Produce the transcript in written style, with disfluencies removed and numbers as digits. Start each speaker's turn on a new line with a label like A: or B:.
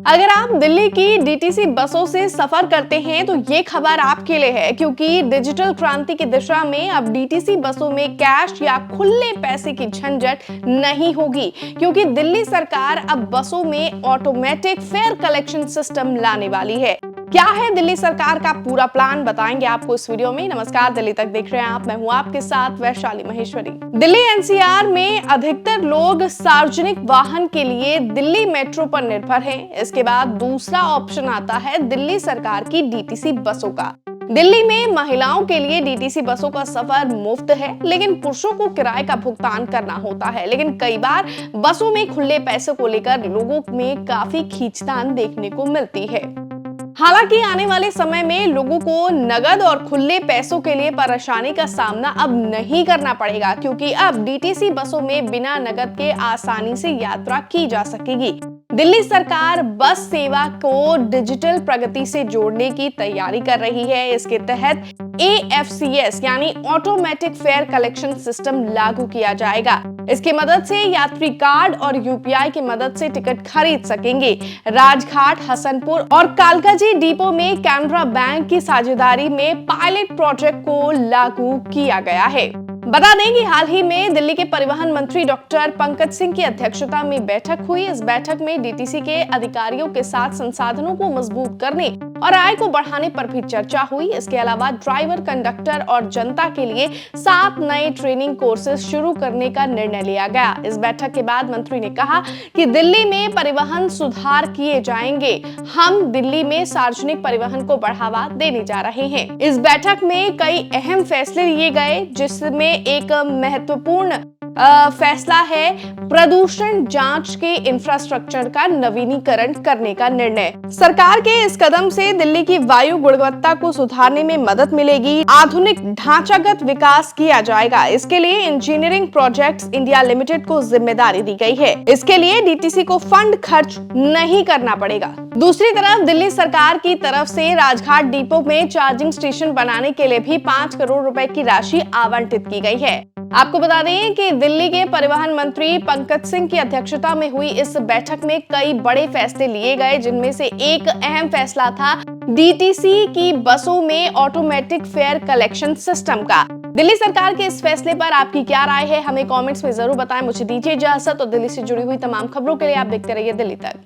A: अगर आप दिल्ली की डीटीसी बसों से सफर करते हैं तो ये खबर आपके लिए है, क्योंकि डिजिटल क्रांति की दिशा में अब डीटीसी बसों में कैश या खुले पैसे की झंझट नहीं होगी, क्योंकि दिल्ली सरकार अब बसों में ऑटोमेटिक फेयर कलेक्शन सिस्टम लाने वाली है। क्या है दिल्ली सरकार का पूरा प्लान, बताएंगे आपको इस वीडियो में। नमस्कार, दिल्ली तक देख रहे हैं आप, मैं हूं आपके साथ वैशाली महेश्वरी। दिल्ली एनसीआर में अधिकतर लोग सार्वजनिक वाहन के लिए दिल्ली मेट्रो पर निर्भर हैं। इसके बाद दूसरा ऑप्शन आता है दिल्ली सरकार की डीटीसी बसों का। दिल्ली में महिलाओं के लिए डीटीसी बसों का सफर मुफ्त है, लेकिन पुरुषों को किराए का भुगतान करना होता है। लेकिन कई बार बसों में खुले पैसे को लेकर लोगों में काफी खींचतान देखने को मिलती है। हालांकि आने वाले समय में लोगों को नगद और खुले पैसों के लिए परेशानी का सामना अब नहीं करना पड़ेगा, क्योंकि अब डीटीसी बसों में बिना नगद के आसानी से यात्रा की जा सकेगी। दिल्ली सरकार बस सेवा को डिजिटल प्रगति से जोड़ने की तैयारी कर रही है। इसके तहत AFCS यानी ऑटोमेटिक फेयर कलेक्शन सिस्टम लागू किया जाएगा। इसकी मदद से यात्री कार्ड और UPI की मदद से टिकट खरीद सकेंगे। राजघाट, हसनपुर और कालकाजी डिपो में कैनरा बैंक की साझेदारी में पायलट प्रोजेक्ट को लागू किया गया है। बता दें कि हाल ही में दिल्ली के परिवहन मंत्री डॉक्टर पंकज सिंह की अध्यक्षता में बैठक हुई। इस बैठक में डीटीसी के अधिकारियों के साथ संसाधनों को मजबूत करने और आय को बढ़ाने पर भी चर्चा हुई। इसके अलावा ड्राइवर, कंडक्टर और जनता के लिए 7 नए ट्रेनिंग कोर्सेज शुरू करने का निर्णय लिया गया। इस बैठक के बाद मंत्री ने कहा कि दिल्ली में परिवहन सुधार किए जाएंगे। हम दिल्ली में सार्वजनिक परिवहन को बढ़ावा देने जा रहे हैं। इस बैठक में कई अहम फैसले लिए गए, जिसमें एक महत्वपूर्ण फैसला है प्रदूषण जांच के इंफ्रास्ट्रक्चर का नवीनीकरण करने का निर्णय। सरकार के इस कदम से दिल्ली की वायु गुणवत्ता को सुधारने में मदद मिलेगी। आधुनिक ढांचागत विकास किया जाएगा। इसके लिए इंजीनियरिंग प्रोजेक्ट्स इंडिया लिमिटेड को जिम्मेदारी दी गई है। इसके लिए डीटीसी को फंड खर्च नहीं करना पड़ेगा। दूसरी तरफ दिल्ली सरकार की तरफ से राजघाट डिपो में चार्जिंग स्टेशन बनाने के लिए भी 5 करोड़ रुपए की राशि आवंटित की गई है। आपको बता दें कि दिल्ली के परिवहन मंत्री पंकज सिंह की अध्यक्षता में हुई इस बैठक में कई बड़े फैसले लिए गए, जिनमें से एक अहम फैसला था डीटीसी की बसों में ऑटोमेटिक फेयर कलेक्शन सिस्टम का। दिल्ली सरकार के इस फैसले पर आपकी क्या राय है, हमें कमेंट्स में जरूर बताएं। मुझे दीजिए इजाजत, और दिल्ली से जुड़ी हुई तमाम खबरों के लिए आप देखते रहिए दिल्ली तक।